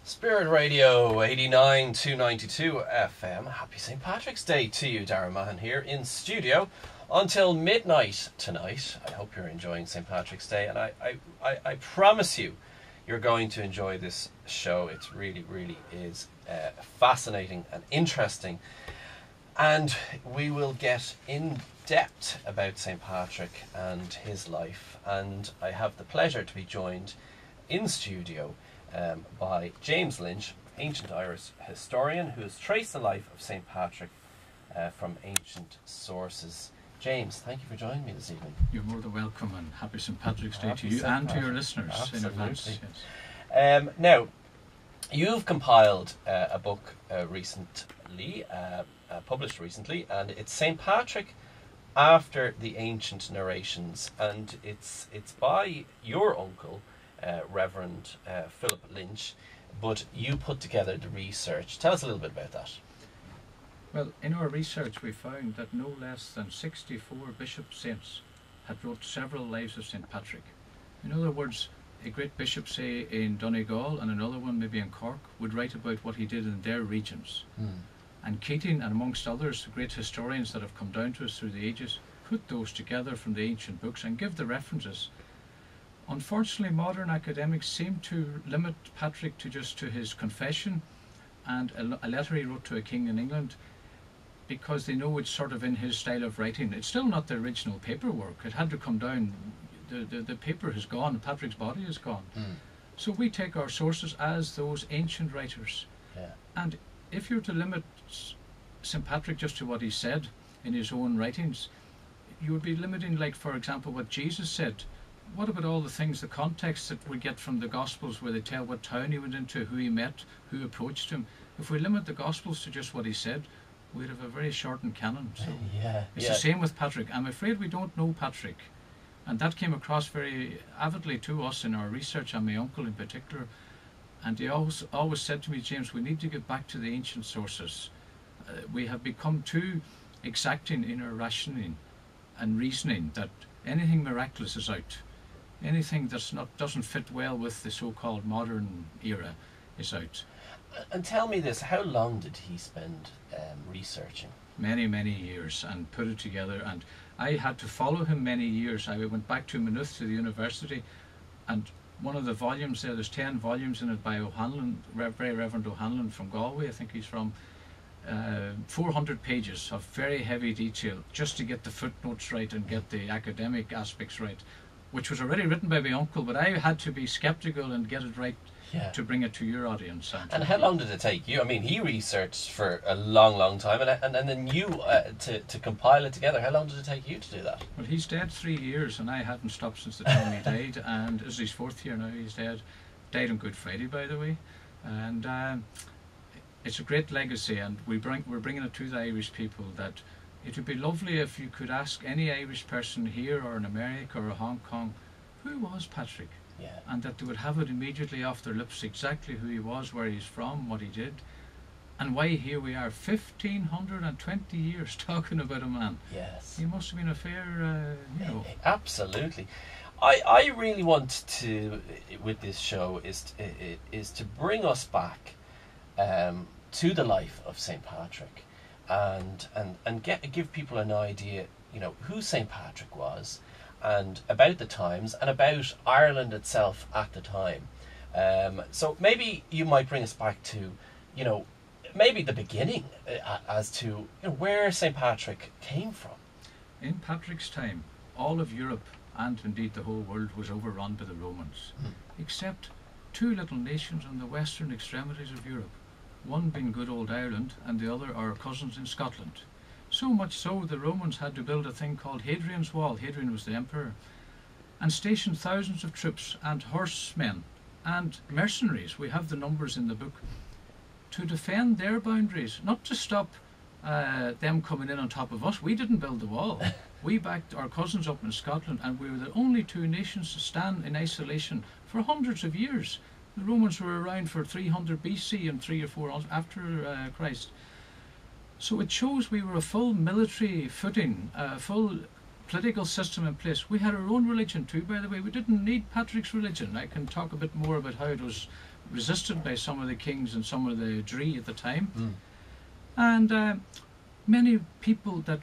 Spirit Radio 89 292 FM. Happy St. Patrick's Day to you, Darren Mahan here in studio until midnight tonight. I hope you're enjoying St. Patrick's Day, and I promise you're going to enjoy this show. It really is fascinating and interesting, and we will get in depth about St. Patrick and his life, and I have the pleasure to be joined in studio by James Lynch, ancient Irish historian who has traced the life of St. Patrick from ancient sources. James, thank you for joining me this evening. You're more than welcome, and happy St. Patrick's Day to you and to your listeners. Absolutely. In advance. Yes. Now, you've compiled a book published recently, and it's St. Patrick After the Ancient Narrations, and it's by your uncle, Reverend Philip Lynch, but you put together the research. Tell us a little bit about that. Well, in our research we found that no less than 64 bishop saints had wrote several lives of St. Patrick. In other words, a great bishop, say in Donegal, and another one maybe in Cork, would write about what he did in their regions. And Keating, and amongst others, the great historians that have come down to us through the ages, put those together from the ancient books and give the references. Unfortunately, modern academics seem to limit Patrick to just to his confession and a letter he wrote to a king in England, because they know it's sort of in his style of writing. It's still not the original paperwork. It had to come down. The paper has gone. Patrick's body is gone. So we take our sources as those ancient writers. Yeah. And if you're to limit St. Patrick just to what he said in his own writings, you would be limiting, like, for example, what Jesus said. What about all the things, the context that we get from the Gospels, where they tell what town he went into, who he met, who approached him? If we limit the Gospels to just what he said, we'd have a very shortened canon. So it's the same with Patrick. I'm afraid we don't know Patrick, and that came across very avidly to us in our research, and my uncle in particular. And he always said to me, James, we need to get back to the ancient sources. We have become too exacting in our rationing and reasoning that anything miraculous is out. Anything that's doesn't fit well with the so-called modern era is out. And tell me this, how long did he spend researching? Many years, and put it together. And I had to follow him many years. I went back to Maynooth, to the university, and one of the volumes there's 10 volumes in it by O'Hanlon, very Reverend O'Hanlon from Galway, I think he's from. 400 pages of very heavy detail just to get the footnotes right and get the academic aspects right, which was already written by my uncle, but I had to be skeptical and get it right to bring it to your audience. And how long did it take you? I mean, he researched for a long time, and then you to compile it together. How long did it take you to do that? Well, he's dead 3 years, and I hadn't stopped since the time he died, and this is his 4th year now. He's dead. Died on Good Friday, by the way, and it's a great legacy, and we're bringing it to the Irish people, that it would be lovely if you could ask any Irish person here or in America or Hong Kong, who was Patrick? Yeah. And that they would have it immediately off their lips, exactly who he was, where he's from, what he did, and why here we are 1,520 years talking about a man. Yes. He must have been a fair, Absolutely. I really want to, with this show, is to bring us back to the life of St. Patrick, and give people an idea, who St. Patrick was, and about the times, and about Ireland itself at the time. So maybe you might bring us back to, maybe the beginning, as to where St. Patrick came from. In Patrick's time, all of Europe, and indeed the whole world, was overrun by the Romans, except 2 little nations on the western extremities of Europe, one being good old Ireland and the other our cousins in Scotland. So much so the Romans had to build a thing called Hadrian's Wall. Hadrian was the emperor, and stationed thousands of troops and horsemen and mercenaries, we have the numbers in the book, to defend their boundaries, not to stop them coming in on top of us. We didn't build the wall. We backed our cousins up in Scotland, and we were the only 2 nations to stand in isolation for hundreds of years. The Romans were around for 300 BC and 3 or 4 after Christ. So it shows we were a full military footing, a full political system in place. We had our own religion too, by the way. We didn't need Patrick's religion. I can talk a bit more about how it was resisted by some of the kings and some of the Dree at the time. Mm. And many people that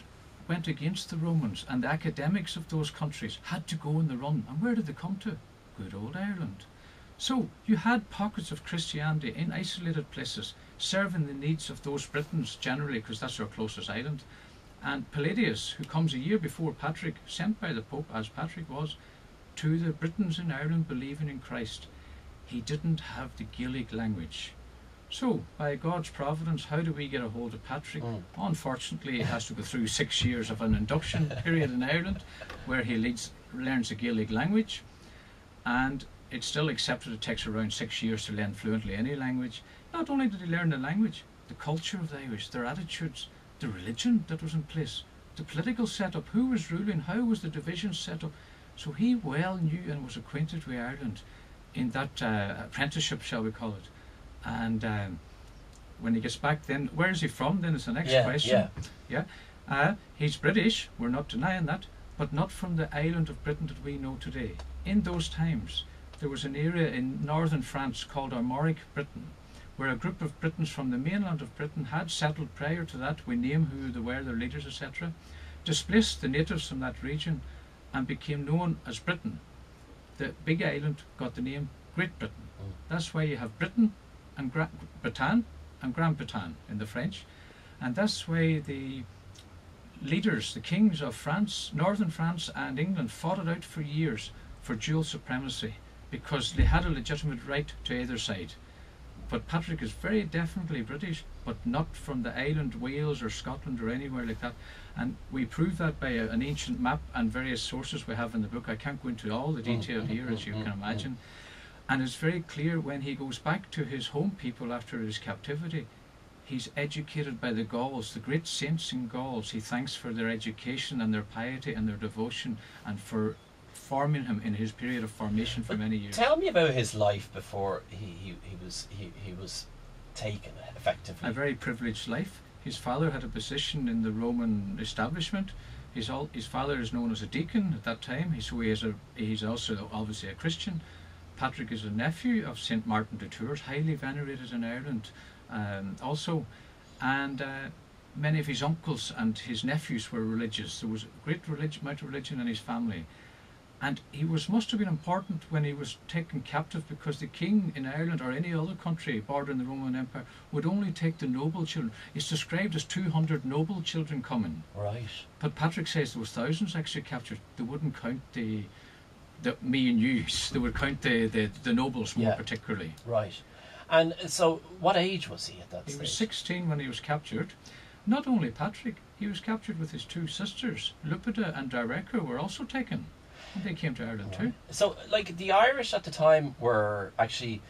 went against the Romans and the academics of those countries had to go on the run. And where did they come to? Good old Ireland. So you had pockets of Christianity in isolated places, serving the needs of those Britons generally, because that's our closest island. And Palladius, who comes a year before Patrick, sent by the Pope, as Patrick was, to the Britons in Ireland believing in Christ. He didn't have the Gaelic language. So, by God's providence, how do we get a hold of Patrick? Unfortunately, he has to go through 6 years of an induction period in Ireland, where he learns the Gaelic language, and it's still accepted it takes around 6 years to learn fluently any language. Not only did he learn the language, the culture of the Irish, their attitudes, the religion that was in place, the political setup, who was ruling, how was the division set up. So he well knew and was acquainted with Ireland in that apprenticeship, shall we call it. And when he gets back then, where is he from then is the next question. He's British, we're not denying that, but not from the island of Britain that we know today. In those times, there was an area in northern France called Armoric Britain, where a group of Britons from the mainland of Britain had settled prior to that. We name who they were, their leaders, etc. Displaced the natives from that region and became known as Britain. The big island got the name Great Britain. That's why you have Britain and Bretagne and Grand Bretagne in the French. And that's why the leaders, the kings of France, northern France and England, fought it out for years for dual supremacy, because they had a legitimate right to either side. But Patrick is very definitely British, but not from the island Wales or Scotland or anywhere like that. And we prove that by an ancient map and various sources we have in the book. I can't go into all the detail here, as you can imagine. And it's very clear when he goes back to his home people after his captivity, he's educated by the Gauls, the great saints in Gauls. He thanks for their education and their piety and their devotion, and for forming him in his period of formation for many years. Tell me about his life before he was taken, effectively. A very privileged life. His father had a position in the Roman establishment. His father is known as a deacon at that time, so he's also obviously a Christian. Patrick is a nephew of St. Martin de Tours, highly venerated in Ireland also, and many of his uncles and his nephews were religious. There was a great amount of religion in his family. And he must have been important when he was taken captive, because the king in Ireland or any other country bordering the Roman Empire would only take the noble children. It's described as 200 noble children coming. Right. But Patrick says there was thousands actually captured. They wouldn't count the me and yous. They would count the nobles more particularly. Right. And so what age was he at that stage? He was 16 when he was captured. Not only Patrick, he was captured with his two sisters. Lupita and Direca were also taken. And they came to Ireland too. So, like, the Irish at the time were actually,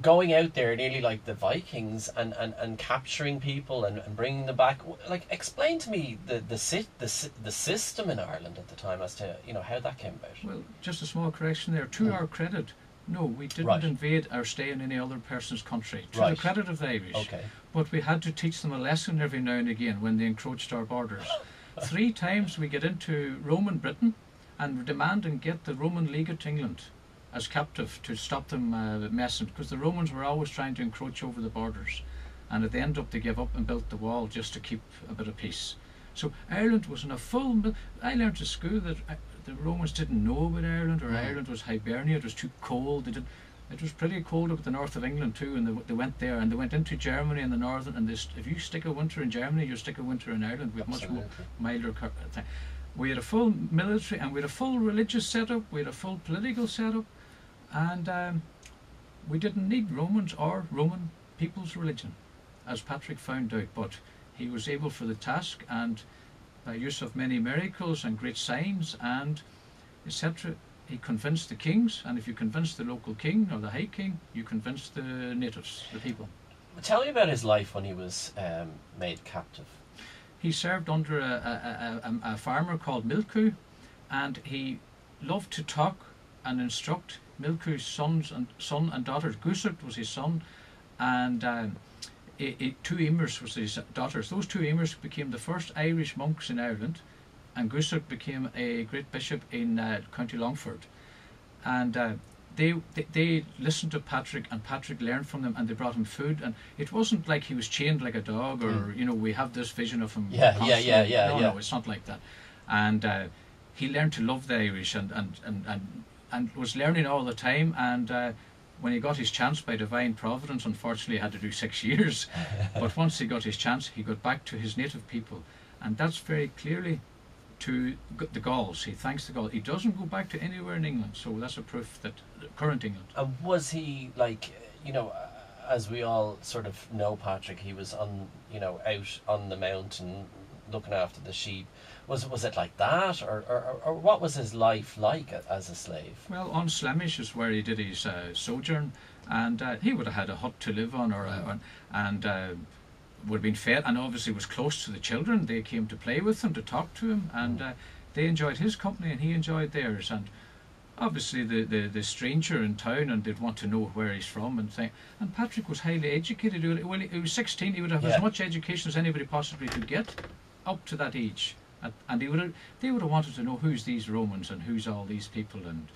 going out there nearly like the Vikings and capturing people and bringing them back. Like, explain to me the system in Ireland at the time as to, how that came about. Well, just a small correction there. To our credit, no, we didn't invade or stay in any other person's country. To the credit of the Irish. Okay. But we had to teach them a lesson every now and again when they encroached our borders. 3 times we get into Roman Britain and demand and get the Roman Legate to England as captive to stop them messing, because the Romans were always trying to encroach over the borders, and at the end up they gave up and built the wall just to keep a bit of peace. So Ireland was in a full... I learned at school that the Romans didn't know about Ireland, or Ireland was Hibernia, it was too cold. It was pretty cold up at the north of England too, and they went there, and they went into Germany in the northern, and if you stick a winter in Germany, you stick a winter in Ireland with much more milder thing. We had a full military and we had a full religious setup, we had a full political setup, and we didn't need Romans or Roman people's religion, as Patrick found out, but he was able for the task, and by use of many miracles and great signs and etc., he convinced the kings, and if you convince the local king or the high king, you convince the natives, the people. Tell me about his life when he was made captive. He served under a farmer called Milku, and he loved to talk and instruct. Milku's son and daughter. Gusart was his son, and 2 Eamers was his daughters. Those 2 Eamers became the first Irish monks in Ireland, and Gusart became a great bishop in County Longford. And they listened to Patrick, and Patrick learned from them, and they brought him food, and it wasn't like he was chained like a dog, or we have this vision of him. No, it's not like that. And he learned to love the Irish, and was learning all the time. And when he got his chance by divine providence, unfortunately he had to do 6 years, but once he got his chance, he got back to his native people, and that's very clearly to the Gauls. He thanks the Gauls. He doesn't go back to anywhere in England, so that's a proof that current England. And was he like, as we all sort of know Patrick, he was on, out on the mountain looking after the sheep. Was it like that, or what was his life like as a slave? Well, on Slemish is where he did his sojourn, and he would have had a hut to live on, would have been fed, and obviously was close to the children. They came to play with him, to talk to him, and they enjoyed his company, and he enjoyed theirs. And obviously the stranger in town, and they'd want to know where he's from and things. And Patrick was highly educated. Well, he was 16. He would have as much education as anybody possibly could get up to that age. And they would have wanted to know who's these Romans and who's all these people, and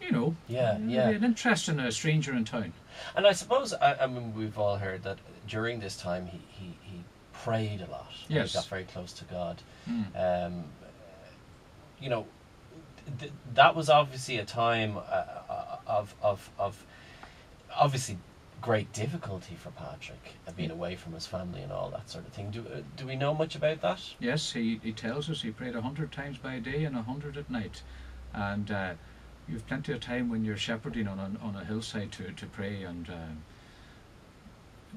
an interest in a stranger in town. And I suppose I mean, we've all heard that during this time he prayed a lot. Yes. He got very close to God. That was obviously a time of obviously great difficulty for Patrick, being away from his family and all that sort of thing. Do we know much about that? Yes, he tells us he prayed 100 times by day and 100 at night, and you've plenty of time when you're shepherding on a hillside to pray. And a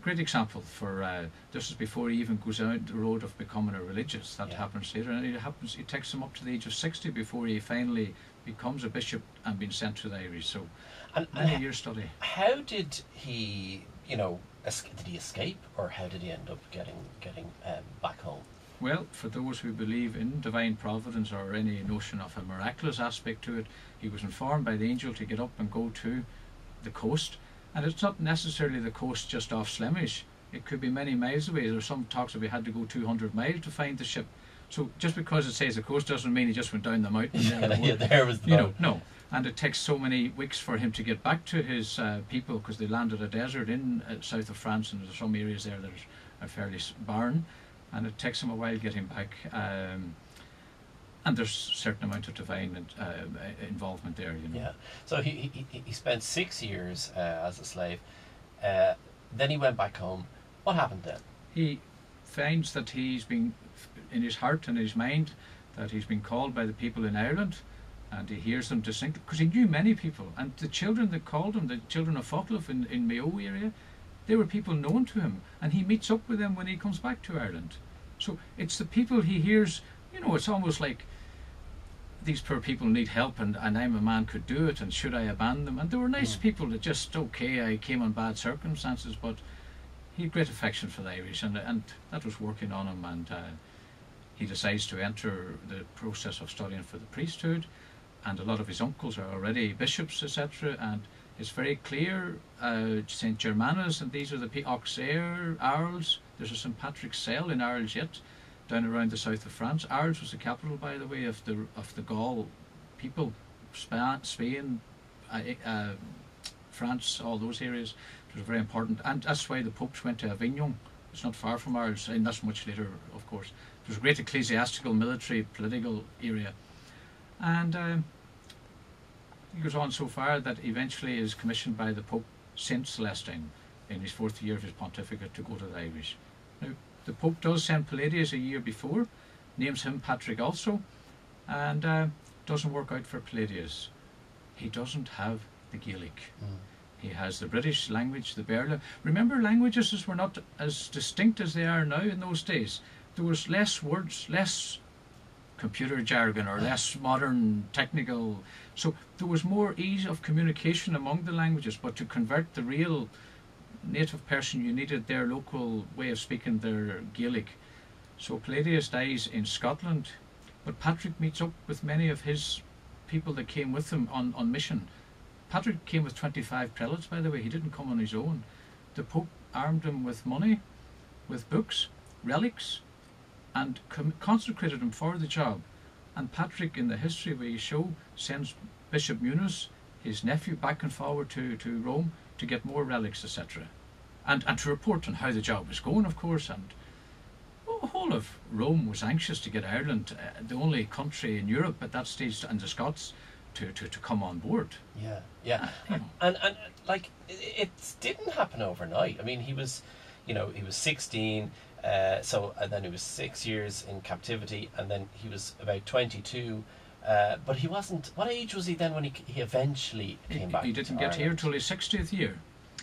great example for this is before he even goes out the road of becoming a religious. That happens later, and it takes him up to the age of 60 before he finally becomes a bishop and being sent to the Irish. So many years study. How did he, did he escape, or how did he end up getting back home? Well, for those who believe in divine providence or any notion of a miraculous aspect to it, he was informed by the angel to get up and go to the coast. And it's not necessarily the coast just off Slemish. It could be many miles away. There's some talks that we had to go 200 miles to find the ship. So just because it says the coast doesn't mean he just went down the mountain. There was the no. And it takes so many weeks for him to get back to his people, because they landed a desert in south of France, and there's some areas there that are fairly barren, and it takes him a while getting back. And there's a certain amount of divine involvement there, Yeah. So he spent 6 years as a slave. Then he went back home. What happened then? He finds that he's been, in his heart and his mind, that he's been called by the people in Ireland, and he hears them distinctly, because he knew many people, and the children that called him, the children of Focliffe in Mayo area, they were people known to him, and he meets up with them when he comes back to Ireland. So it's the people he hears. It's almost like these poor people need help, and I'm a man could do it, and should I abandon them? And they were nice people that just, I came on bad circumstances, but he had great affection for the Irish, and that was working on him, and he decides to enter the process of studying for the priesthood, and a lot of his uncles are already bishops, etc., and it's very clear, St. Germanus, and these are the Auxerre, Arles. There's a St. Patrick's Cell in Arles yet, down around the south of France. Arles was the capital, by the way, of the Gaul people, Spain, France, all those areas. It was very important, and that's why the popes went to Avignon. It's not far from Arles, and that's much later, of course. It was a great ecclesiastical, military, political area. And he goes on so far that eventually is commissioned by the Pope Saint Celestine in his 4th year of his pontificate to go to the Irish. Now, the Pope does send Palladius a year before, names him Patrick also, and doesn't work out for Palladius. He doesn't have the Gaelic. He has the British language, the Berla. Remember, languages were not as distinct as they are now in those days. There was less words, less computer jargon, or less modern technical. So there was more ease of communication among the languages, but to convert the real native person, you needed their local way of speaking their Gaelic. So Palladius dies in Scotland, but Patrick meets up with many of his people that came with him on mission. Patrick came with 25 prelates, by the way. He didn't come on his own. The Pope armed him with money, with books, relics, and consecrated him for the job. And Patrick, in the history we show, sends Bishop Munoz his nephew back and forward to Rome to get more relics, etc. And to report on how the job was going, of course. And the whole of Rome was anxious to get Ireland, the only country in Europe at that stage, and the Scots, to come on board. Yeah, yeah. And like, it didn't happen overnight. I mean, he was 16, and then he was 6 years in captivity, and then he was about 22. But he wasn't. What age was he then when he eventually came back? He didn't get here till his 60th year.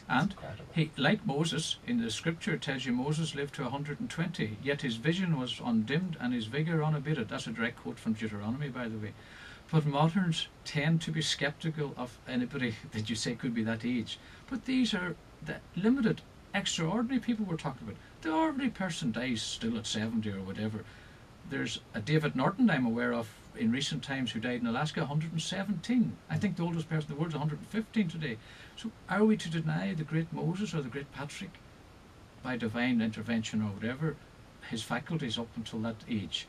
And he, like Moses, in the scripture it tells you Moses lived to 120, yet his vision was undimmed and his vigour unabated. That's a direct quote from Deuteronomy, by the way. But moderns tend to be sceptical of anybody that you say could be that age. But these are the limited, extraordinary people we're talking about. The ordinary person dies still at 70 or whatever. There's a David Norton I'm aware of in recent times who died in Alaska, 117. I think the oldest person in the world is 115 today. So are we to deny the great Moses or the great Patrick, by divine intervention or whatever, his faculties up until that age?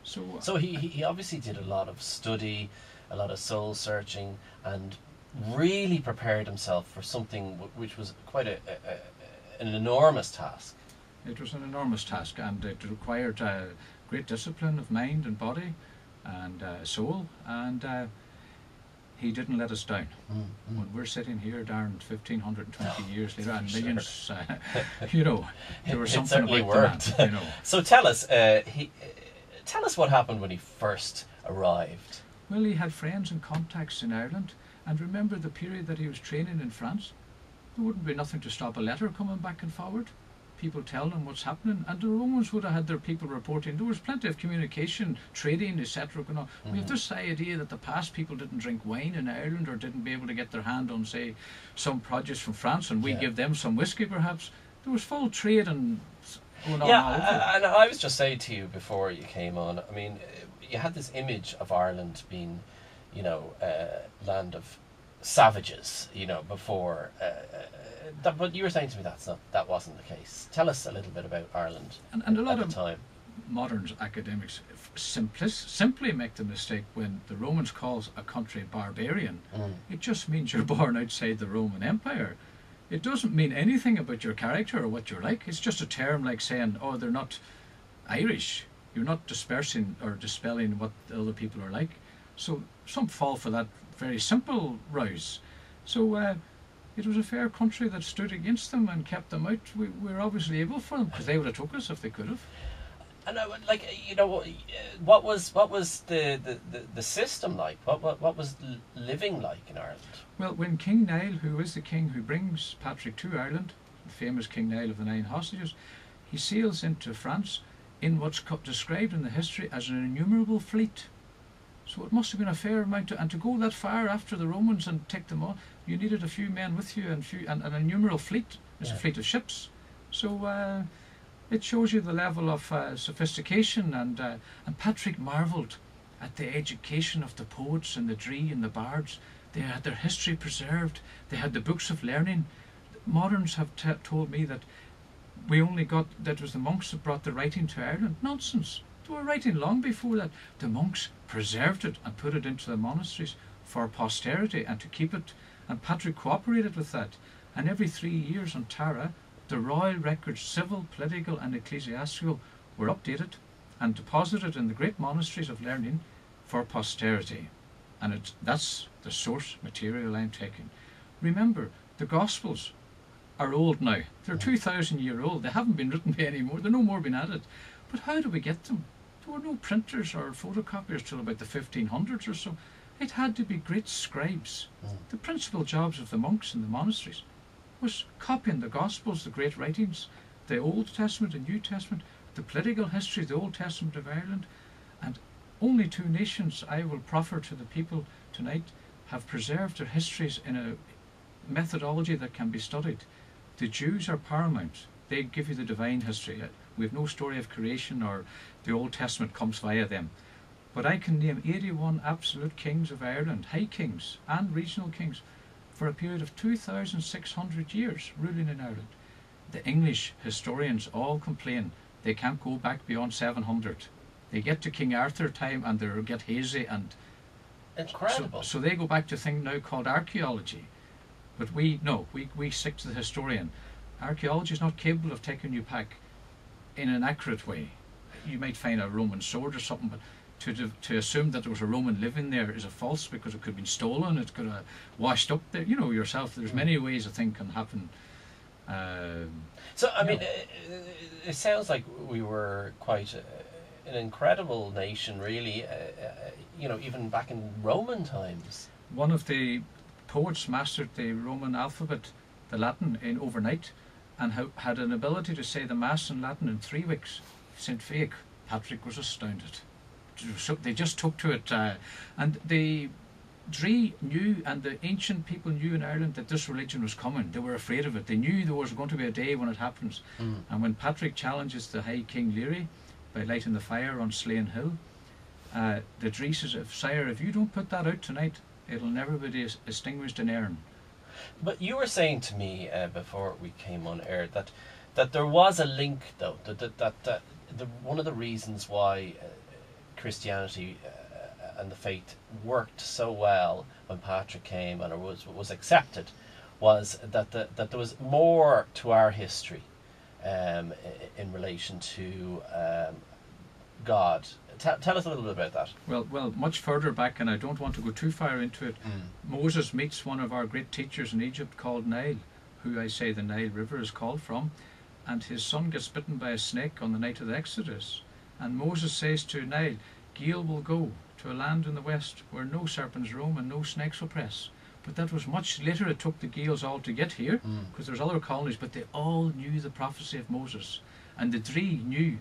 So he obviously did a lot of study, a lot of soul searching, and really prepared himself for something which was quite an enormous task. It was an enormous task, and it required great discipline of mind and body and soul, and he didn't let us down. When we're sitting here, Darren, 1,520 years later, and millions, there was something about the man, So tell us what happened when he first arrived. Well, he had friends and contacts in Ireland, and remember the period that he was training in France. There wouldn't be nothing to stop a letter coming back and forward, people telling him what's happening, and the Romans would have had their people reporting. There was plenty of communication, trading, etc. going on. We have this idea that the past people didn't drink wine in Ireland or didn't be able to get their hand on, say, some produce from France, and we give them some whiskey perhaps. There was full trade and going on all over. And I was just saying to you before you came on, I mean, you had this image of Ireland being, land of savages, before. But you were saying to me that wasn't the case. Tell us a little bit about Ireland and a lot at of the time. Modern academics simply make the mistake when the Romans calls a country barbarian. It just means you're born outside the Roman Empire. It doesn't mean anything about your character or what you're like. It's just a term like saying, oh, they're not Irish. You're not dispersing or dispelling what the other people are like. So some fall for that very simple ruse. So it was a fair country that stood against them and kept them out. We were obviously able for them, because they would have took us if they could have. And what was the system like? What was living like in Ireland? Well, when King Niall, who is the king who brings Patrick to Ireland, the famous King Niall of the 9 hostages, he sails into France in what's described in the history as an innumerable fleet. So it must have been a fair amount, and to go that far after the Romans and take them on, you needed a few men with you and an innumerable fleet. It's a fleet of ships. So it shows you the level of sophistication, and Patrick marvelled at the education of the poets and the dree and the bards. They had their history preserved. They had the books of learning. Moderns have told me that that was the monks that brought the writing to Ireland. Nonsense. They were writing long before that. The monks preserved it and put it into the monasteries for posterity and to keep it, and Patrick cooperated with that. And every 3 years on Tara, the royal records, civil, political and ecclesiastical, were updated and deposited in the great monasteries of learning for posterity. And that's the source material I'm taking. Remember, the Gospels are old now. They're 2,000 year old. They haven't been written by any more. They're no more been added. But how do we get them? There were no printers or photocopiers till about the 1500s or so. It had to be great scribes. The principal jobs of the monks in the monasteries was copying the Gospels, the great writings, the Old Testament and New Testament, the political history of the Old Testament of Ireland. And only 2 nations I will proffer to the people tonight have preserved their histories in a methodology that can be studied. The Jews are paramount. They give you the divine history. We have no story of creation, or the Old Testament comes via them. But I can name 81 absolute kings of Ireland, high kings and regional kings, for a period of 2,600 years ruling in Ireland. The English historians all complain they can't go back beyond 700. They get to King Arthur time and they get hazy, and Incredible. So they go back to a thing now called archaeology. But we stick to the historian. Archaeology is not capable of taking you back in an accurate way. You might find a Roman sword or something, but to assume that there was a Roman living there is a false, because it could have been stolen, it could have washed up there. You know yourself, there's many ways a thing can happen. So, I mean, it sounds like we were quite an incredible nation, really, even back in Roman times. One of the poets mastered the Roman alphabet, the Latin, in overnight, and had an ability to say the Mass in Latin in 3 weeks. St. Fake. Patrick was astounded. So they just took to it, and the Dree knew, and the ancient people knew in Ireland, that this religion was coming. They were afraid of it. They knew there was going to be a day when it happens. And when Patrick challenges the High King Leary by lighting the fire on Slane Hill, the Dree says, "Sire, if you don't put that out tonight, it'll never be extinguished in Erin." But you were saying to me before we came on air that there was a link, though, that one of the reasons why Christianity and the faith worked so well when Patrick came and it was accepted was that there was more to our history in relation to God. Tell us a little bit about that. Well, much further back, and I don't want to go too far into it. Moses meets one of our great teachers in Egypt called Nile, who I say the Nile River is called from, and his son gets bitten by a snake on the night of the Exodus. And Moses says to Nile, "Gil will go to a land in the west where no serpents roam and no snakes oppress." But that was much later. It took the Gaels all to get here, because there's other colonies, but they all knew the prophecy of Moses. And the Dree knew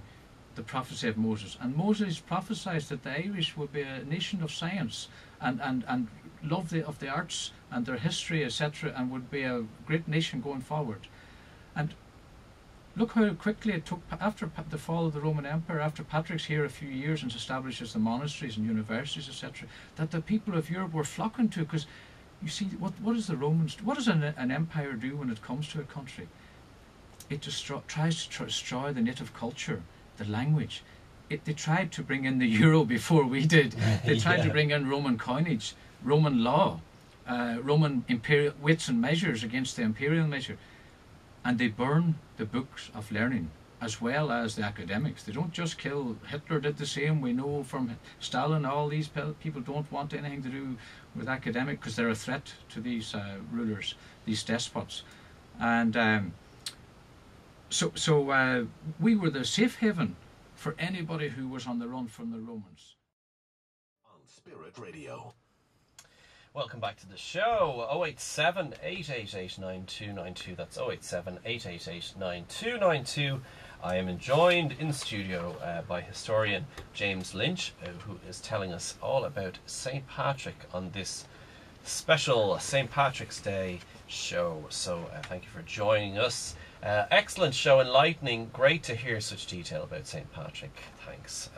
the prophecy of Moses. And Moses prophesied that the Irish would be a nation of science and love of the arts and their history, etc., and would be a great nation going forward. And look how quickly it took, after the fall of the Roman Empire, after Patrick's here a few years and establishes the monasteries and universities, etc., that the people of Europe were flocking to, because you see, what is the Romans, what does an empire do when it comes to a country? It tries to destroy the native culture, the language. They tried to bring in the euro before we did. They tried to bring in Roman coinage, Roman law, Roman imperial weights and measures against the imperial measure. And they burn the books of learning as well as the academics. They don't just kill. Hitler did the same. We know from Stalin, all these people don't want anything to do with academic, because they're a threat to these rulers, these despots. And so we were the safe haven for anybody who was on the run from the Romans. On Spirit Radio. Welcome back to the show. 087 888 9292. That's 087 888 9292. I am joined in studio by historian James Lynch, who is telling us all about St. Patrick on this special St. Patrick's Day show. So thank you for joining us. Excellent show, enlightening. Great to hear such detail about St. Patrick. Thanks.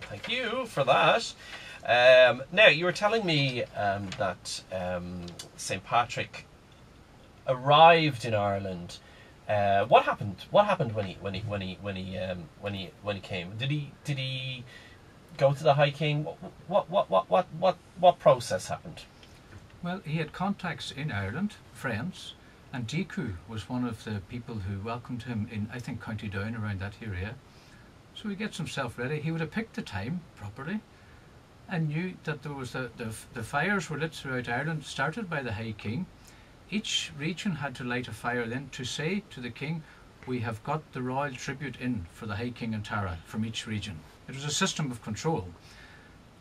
Thank you for that. Now, you were telling me that St. Patrick arrived in Ireland. What happened? What happened when he came? Did he go to the High King? What process happened? Well, he had contacts in Ireland, friends, and Deku was one of the people who welcomed him in, I think, County Down, around that area. So he gets himself ready. He would have picked the time properly, and knew that there was the fires were lit throughout Ireland, started by the High King. Each region had to light a fire then to say to the king, "We have got the royal tribute in for the High King and Tara," from each region. It was a system of control.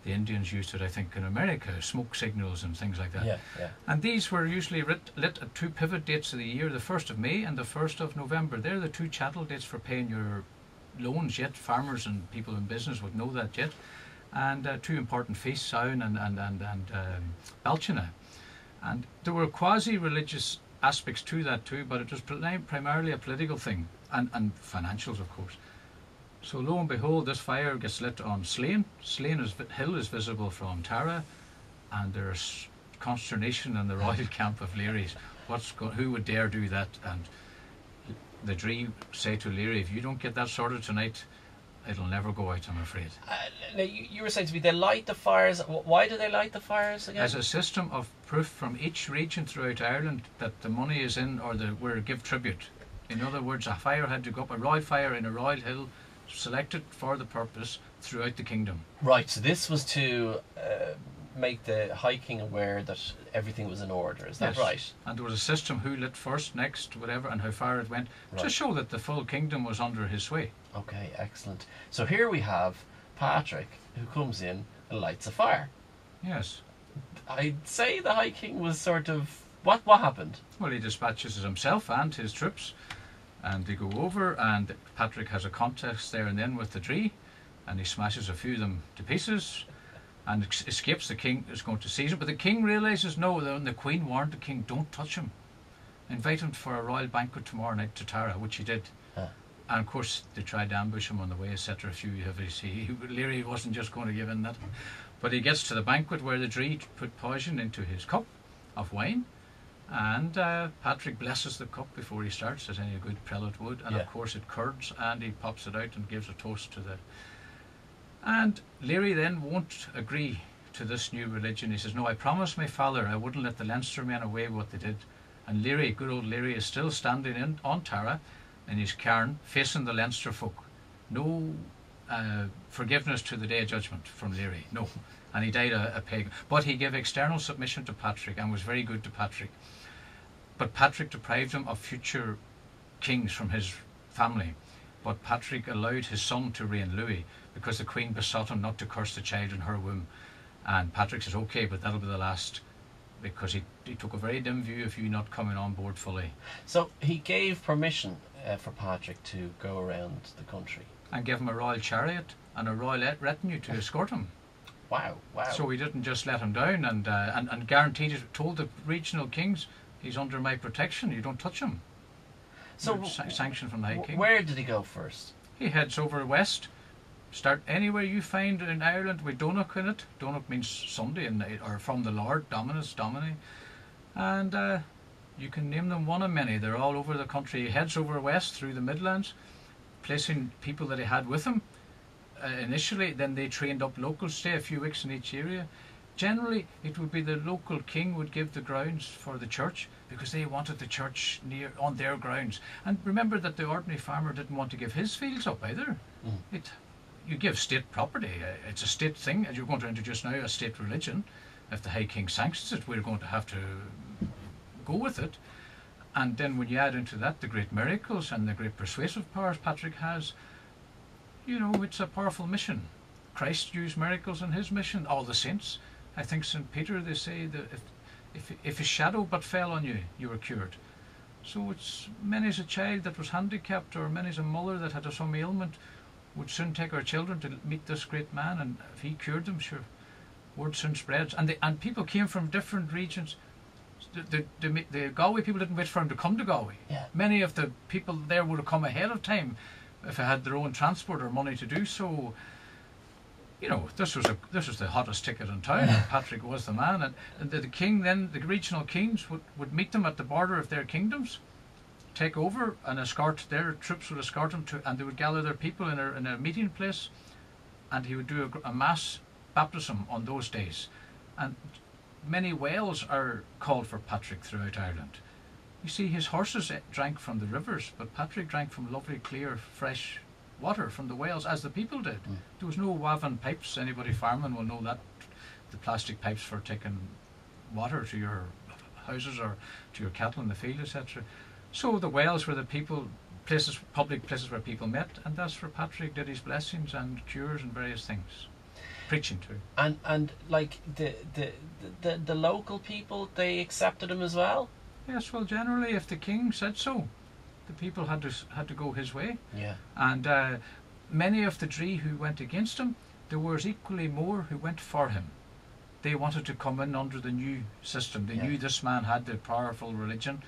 The Indians used it, I think, in America, smoke signals and things like that. Yeah. And these were usually lit at two pivot dates of the year, the 1st of May and the 1st of November. They're the two chattel dates for paying your loans yet. Farmers and people in business would know that yet. And two important feasts, Samhain and Belchina. And there were quasi-religious aspects to that too, but it was primarily a political thing, and financials, of course. So lo and behold, this fire gets lit on Slane. Hill is visible from Tara, and there's consternation in the royal camp of Leary's. Who would dare do that? And the Dree say to Leary, "If you don't get that sorted tonight, it'll never go out, I'm afraid. Now you were saying to me they light the fires. Why do they light the fires again? As a system of proof from each region throughout Ireland that the money is in, or we're give tribute. In other words, a fire had to go up, a royal fire in a royal hill, selected for the purpose throughout the kingdom. Right, so this was to make the High King aware that everything was in order. Is that Yes. right? And there was a system who lit first, next, whatever, and how far it went, Right. to show that the full kingdom was under his sway. Okay, excellent. So here we have Patrick, who comes in and lights a fire. Yes. I'd say the High King was sort of... What happened? Well, he dispatches himself and his troops, and they go over, and Patrick has a contest there and then with the tree, and he smashes a few of them to pieces, and escapes. The king is going to seize him, but the king realises, no, the queen warned the king, don't touch him. Invite him for a royal banquet tomorrow night to Tara, which he did. And of course they tried to ambush him on the way, etc. A few Leary wasn't just going to give in that. But he gets to the banquet where the Dree put poison into his cup of wine, and Patrick blesses the cup before he starts, as any good prelate would, and of course it curds, and he pops it out and gives a toast to the... And Leary then won't agree to this new religion. He says, no, I promised my father I wouldn't let the Leinster men away with what they did. And Leary, good old Leary, is still standing on Tara in his cairn, facing the Leinster folk. No forgiveness to the Day of Judgment from Leary, no. And he died a pagan. But he gave external submission to Patrick and was very good to Patrick. But Patrick deprived him of future kings from his family. But Patrick allowed his son to reign, Louis, because the Queen besought him not to curse the child in her womb. And Patrick says, okay, but that'll be the last, because he took a very dim view of you not coming on board fully. So he gave permission for Patrick to go around the country. And gave him a royal chariot and a royal retinue to escort him. Wow. So he didn't just let him down, and guaranteed it, told the regional kings, he's under my protection, you don't touch him. So sanction from the High King. Where did he go first? He heads over west. Start anywhere you find in Ireland with Donach in it. Donach means Sunday, or from the Lord, Dominus, Domini. And you can name them one of many. They're all over the country. He heads over west through the Midlands, placing people that he had with him initially. Then they trained up locals, stay a few weeks in each area. Generally, it would be the local king would give the grounds for the church, because they wanted the church near on their grounds. And remember that the ordinary farmer didn't want to give his fields up either. You give state property. It's a state thing, as you're going to introduce now, a state religion. If the High King sanctions it, we're going to have to go with it. And then when you add into that the great miracles and the great persuasive powers Patrick has, you know, it's a powerful mission. Christ used miracles in his mission, all the saints. I think St. Peter, they say that if a shadow but fell on you, you were cured. So it's many's a child that was handicapped, or many's a mother that had some ailment, would soon take her children to meet this great man, and if he cured them, sure, word soon spreads. And people came from different regions. The Galway people didn't wait for him to come to Galway. Many of the people there would have come ahead of time if they had their own transport or money to do so. You know, this was the hottest ticket in town. And Patrick was the man, and the king then, the regional kings would meet them at the border of their kingdoms, take over and escort, their troops would escort them to, and they would gather their people in a meeting place, and he would do a mass baptism on those days. And many wells are called for Patrick throughout Ireland. You see, his horses drank from the rivers, but Patrick drank from lovely, clear, fresh water from the wells, as the people did. There was no waven pipes. Anybody farming will know that, the plastic pipes for taking water to your houses or to your cattle in the field, etc. So the wells were the people, places, public places where people met, and that's where Patrick did his blessings and cures and various things, preaching too. And like the local people, they accepted him as well. Yes, well, generally, if the king said so, the people had to go his way. And many of the Dree who went against him, there was equally more who went for him. They wanted to come in under the new system. They knew this man had the powerful religion,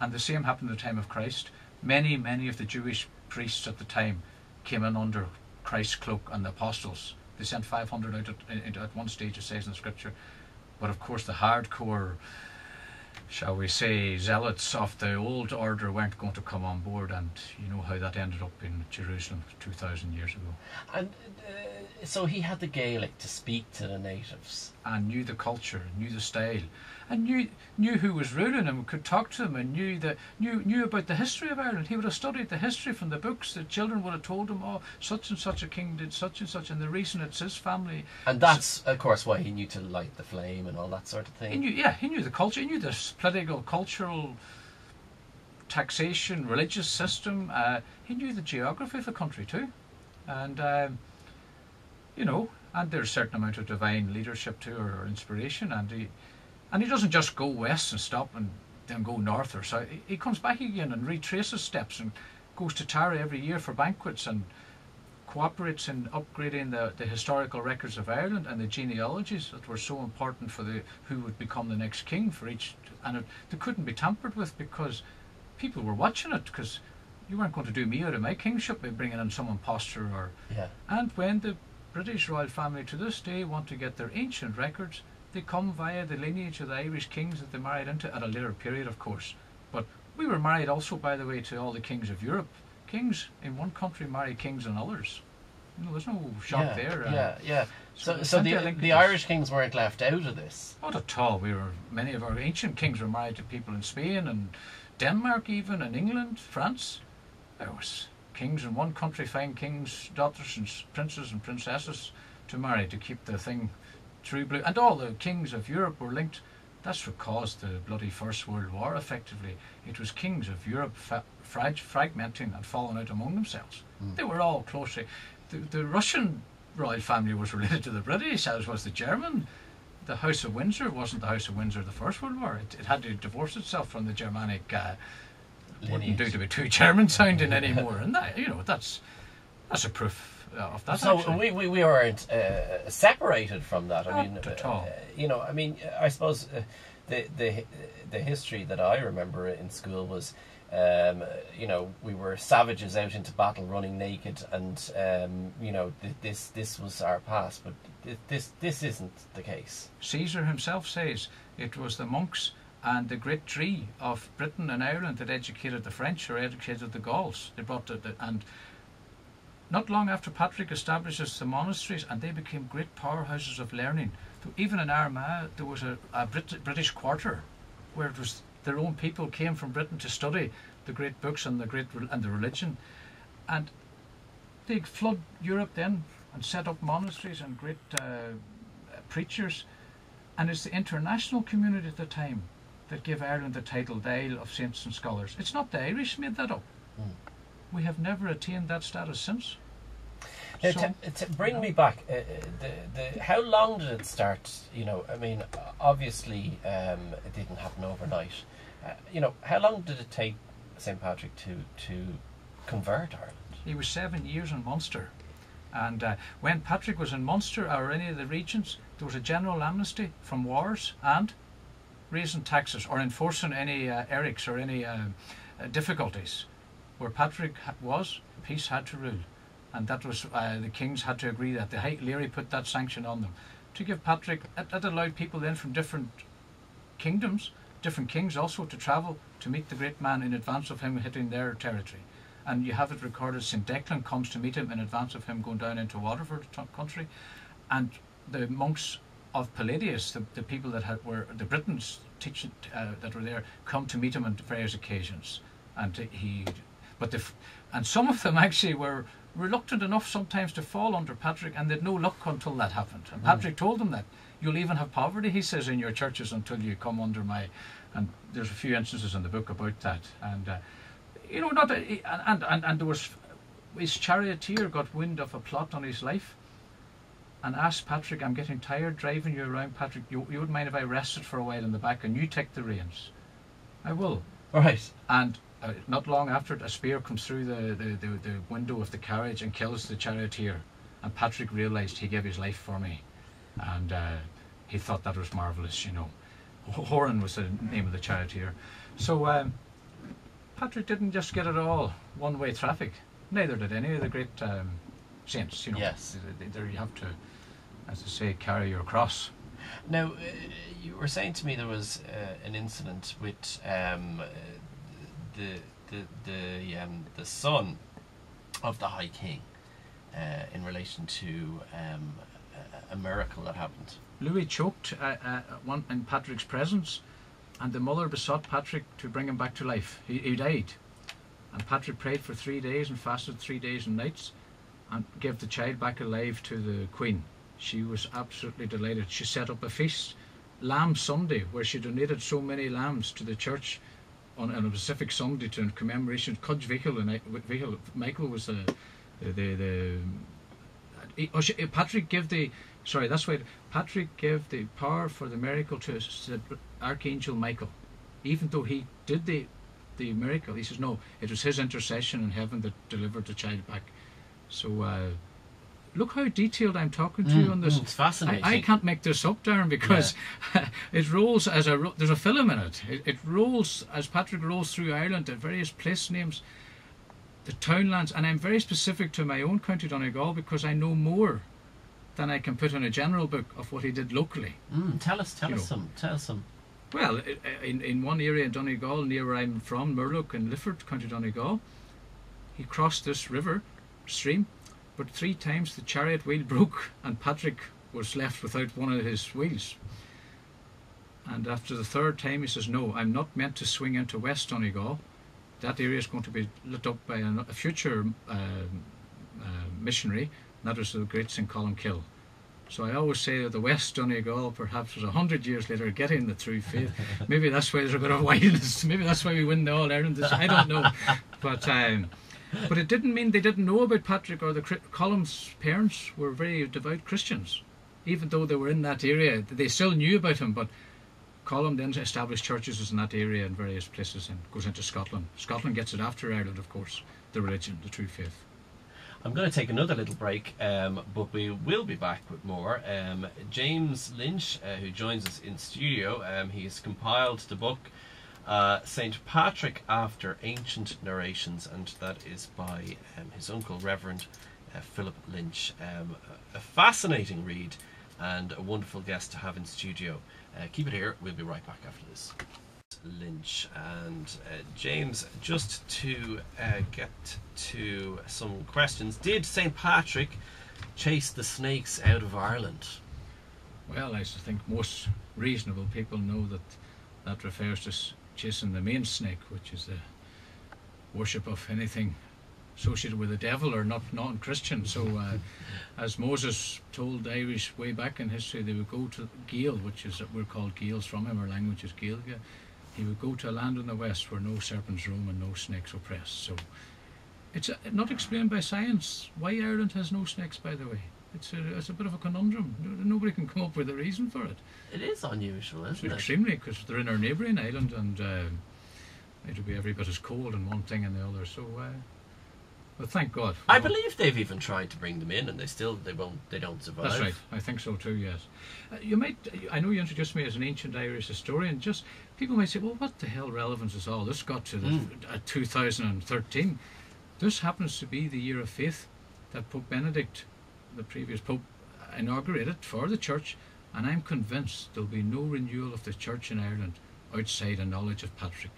and the same happened at the time of Christ. Many of the Jewish priests at the time came in under Christ's cloak, and the apostles. They sent 500 out at one stage, it says in the scripture. But of course the hardcore shall we say, zealots of the old order weren't going to come on board, and you know how that ended up in Jerusalem 2,000 years ago. And so he had the Gaelic to speak to the natives. And knew the culture, knew the style, and knew who was ruling him, could talk to them, and knew about the history of Ireland. He would have studied the history from the books. The children would have told him, oh, such and such a king did such and such, and the reason it's his family. And that's, of course, why he knew to light the flame and all that sort of thing. He knew the culture. He knew the political, cultural, taxation, religious system. He knew the geography of the country too, and and there's a certain amount of divine leadership too, or inspiration. And he doesn't just go west and stop and then go north or south. He comes back again and retraces steps and goes to Tara every year for banquets and cooperates in upgrading the historical records of Ireland and the genealogies that were so important for who would become the next king for each. And they couldn't be tampered with because people were watching it, because you weren't going to do me out of my kingship by bringing in some impostor or. Yeah. And when the British royal family to this day want to get their ancient records, they come via the lineage of the Irish kings that they married into at a later period, of course. But we were married also, by the way, to all the kings of Europe. Kings in one country marry kings in others. There's no shock there. Yeah. So the Irish kings weren't left out of this. Not at all. Many of our ancient kings were married to people in Spain and Denmark, even, and England, France. There was kings in one country find kings' daughters and princes and princesses to marry to keep the thing true blue. And all the kings of Europe were linked. That's what caused the bloody First World War, effectively. It was kings of Europe fragmenting and falling out among themselves. They were all closely. The Russian royal family was related to the British, as was the German. The House of Windsor wasn't the House of Windsor of the First World War. It had to divorce itself from the Germanic wouldn't do to be too German sounding anymore, and that's a proof of that. So actually. we weren't separated from that. Not at all. I suppose the history that I remember in school was, we were savages out into battle, running naked, and this was our past. But this isn't the case. Caesar himself says it was the monks and the great tree of Britain and Ireland that educated the French or educated the Gauls. They brought and not long after Patrick establishes the monasteries, and they became great powerhouses of learning. So even in Armagh there was a British quarter where it was their own people came from Britain to study the great books and the religion, and they flood Europe then and set up monasteries and great preachers. And it's the international community at the time that gave Ireland the title the Isle of Saints and Scholars. It's not the Irish made that up. We have never attained that status since. Now, to bring me back, how long did it start? Obviously it didn't happen overnight. How long did it take St. Patrick to convert Ireland? He was 7 years in Munster, and when Patrick was in Munster or any of the regions, there was a general amnesty from wars and raising taxes or enforcing any erics or any difficulties. Where Patrick was, peace had to rule, and that was the kings had to agree that the High Leary put that sanction on them to give Patrick. That allowed people then from different kingdoms, different kings also, to travel to meet the great man in advance of him hitting their territory. And you have it recorded, St. Declan comes to meet him in advance of him going down into Waterford country, and the monks of Palladius, the people that were the Britons teaching that were there, come to him on various occasions, and and some of them actually were reluctant enough sometimes to fall under Patrick, and they'd no luck until that happened. And Patrick told them that you'll even have poverty, he says, in your churches until you come under my. And there's a few instances in the book about that, and and there was his charioteer got wind of a plot on his life and asked Patrick, I'm getting tired driving you around, Patrick, you wouldn't mind if I rested for a while in the back and you take the reins? I will. Right. And not long after it, a spear comes through the window of the carriage and kills the charioteer, and Patrick realised he gave his life for me, and he thought that was marvellous. Horan was the name of the charioteer. So Patrick didn't just get it all one-way traffic, neither did any of the great saints. Yes. There you have to, as I say, carry your cross. Now, You were saying to me there was an incident with the son of the High King in relation to a miracle that happened. Louis choked one in Patrick's presence, and the mother besought Patrick to bring him back to life. He died, and Patrick prayed for 3 days and fasted 3 days and nights, and gave the child back alive to the Queen. She was absolutely delighted. She set up a feast, Lamb Sunday, where she donated so many lambs to the church on a specific Sunday to commemoration of Cudge Vichel, and Michael was Patrick gave the Patrick gave the power for the miracle to Archangel Michael, even though he did the miracle. He says no, it was his intercession in heaven that delivered the child back. So look how detailed I'm talking to you on this. It's fascinating. I can't make this up, Darren, because it rolls as there's a film in it. It rolls as Patrick rolls through Ireland at various place names, the townlands, and I'm very specific to my own county Donegal because I know more than I can put in a general book of what he did locally. Tell us some. Well, in one area in Donegal, near where I'm from, Murlough in Lifford, County Donegal, he crossed this stream, but 3 times the chariot wheel broke and Patrick was left without one of his wheels. And after the 3rd time he says, no, I'm not meant to swing into West Donegal. That area is going to be lit up by a future missionary, and that was the great St. Columkill. So I always say that the West Donegal perhaps was 100 years later getting the true faith. Maybe that's why there's a bit of wildness. Maybe that's why we win the All-Ireland. I don't know. But it didn't mean they didn't know about Patrick, or Colum's parents were very devout Christians. Even though they were in that area, they still knew about him. But Colum then established churches in that area in various places and goes into Scotland. Scotland gets it after Ireland, of course, the religion, the true faith. I'm going to take another little break, but we will be back with more. James Lynch, who joins us in studio, he's compiled the book St. Patrick After Ancient Narrations, and that is by his uncle, Reverend Philip Lynch. A fascinating read and a wonderful guest to have in studio. Keep it here, we'll be right back after this. Lynch and James, just to get to some questions. Did St. Patrick chase the snakes out of Ireland? Well, I think most reasonable people know that refers to chasing the main snake, which is the worship of anything associated with the devil or not non-Christian. So as Moses told the Irish way back in history, they would go to Gael, which is, we're called Gaels from him, our language is Gaeilge. He would go to a land in the west where no serpents roam and no snakes oppress. So it's not explained by science why Ireland has no snakes, by the way. It's a bit of a conundrum. Nobody can come up with a reason for it. It is unusual, isn't it? Extremely, because they're in our neighbouring island, and it'll be every bit as cold in one thing and the other. So, but thank God. I believe they've even tried to bring them in, and they don't survive. That's right. I think so too. Yes. I know you introduced me as an ancient Irish historian. Just people might say, well, what the hell relevance has all this got to 2013? This happens to be the year of faith that Pope Benedict, the previous Pope, inaugurated for the Church, and I'm convinced there'll be no renewal of the Church in Ireland outside a knowledge of Patrick.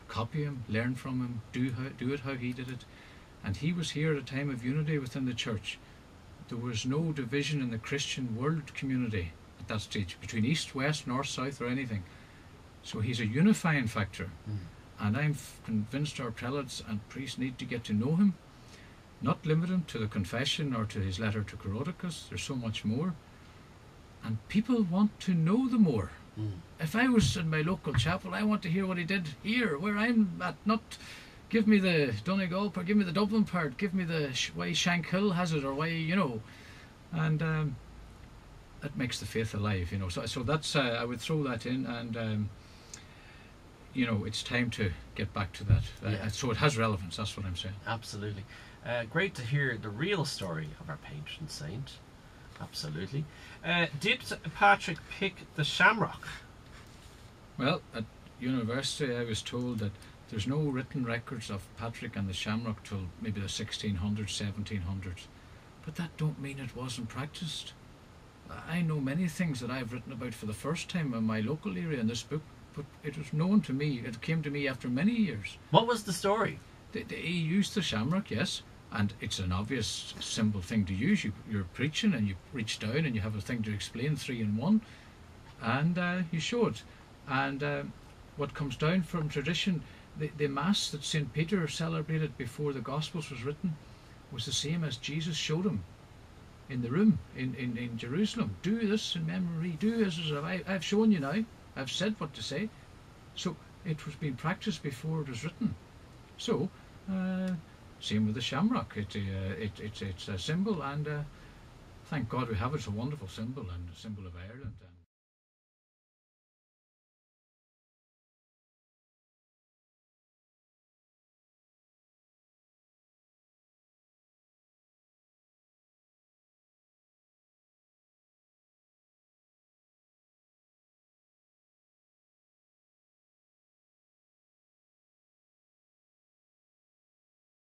Copy him, learn from him, do it how he did it. And he was here at a time of unity within the Church. There was no division in the Christian world community at that stage, between east, west, north, south, or anything. So he's a unifying factor. And I'm convinced our prelates and priests need to get to know him, not limit him to the confession or to his letter to Coroticus. There's so much more. And people want to know the more. If I was in my local chapel, I want to hear what he did here, where I'm at. Not give me the Donegal part, give me the Dublin part, give me the why Shankill has it, or why, and that makes the faith alive, So that's I would throw that in, and it's time to get back to that. So it has relevance. That's what I'm saying. Absolutely. Great to hear the real story of our patron saint. Absolutely. Did Patrick pick the shamrock? Well, at university I was told that there's no written records of Patrick and the shamrock till maybe the 1600s, 1700s. But that don't mean it wasn't practiced. I know many things that I've written about for the first time in my local area in this book, but it was known to me, it came to me after many years. What was the story? He used the shamrock, yes, and it's an obvious, simple thing to use. You're preaching and you reach down and you have a thing to explain 3 in 1, and you show it. And what comes down from tradition, the Mass that St. Peter celebrated before the Gospels was written was the same as Jesus showed him in the room in Jerusalem. Do this in memory, do this as I've shown you now, I've said what to say. So it was being practiced before it was written. So, same with the shamrock. It's a symbol, and thank God we have it. It's a wonderful symbol, and a symbol of Ireland.